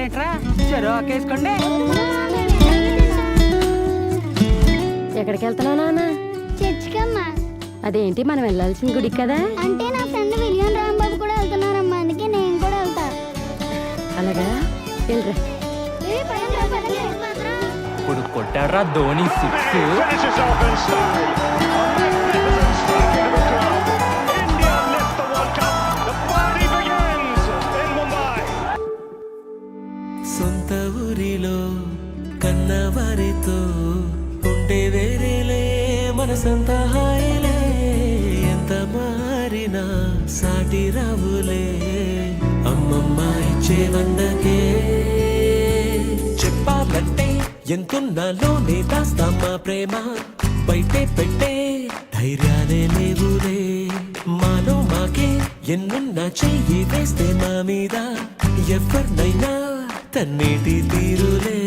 ఏంట్రా చెరోకేసుకోండి. ఎక్కడికి వెళ్తున్నావు నాన్న? చర్చికమ్మా. అదేంటి మనం వెళ్ళాల్సిన గుడికి కదా? అంటే నా ఫ్రెండ్ విలియం రాంబాబు కూడా వెళ్తున్నారమ్మా, అందుకే నేను కూడా వెళ్తా. అలాగా వెళ్ళరా. ఇప్పుడు కొట్టాడ్రా ధోని 6. సొంత ఊరిలో కన్నవారితో ఉండే వేరేలే మనసంత హాయిలే. ఎంత మారినా సాటి రావులే అమ్మమ్మ ఇచ్చేవన్నకే. చెప్పాలంటే ఎంతున్నాలోనే దాస్తామా ప్రేమ, బయటే పెట్టే ధైర్యాలే లేవులే. మాలో మాకే ఎన్నున్నా చెయ్యి వేస్తే మా మీద ఎవరినైనా తన్నేటి తీరులే.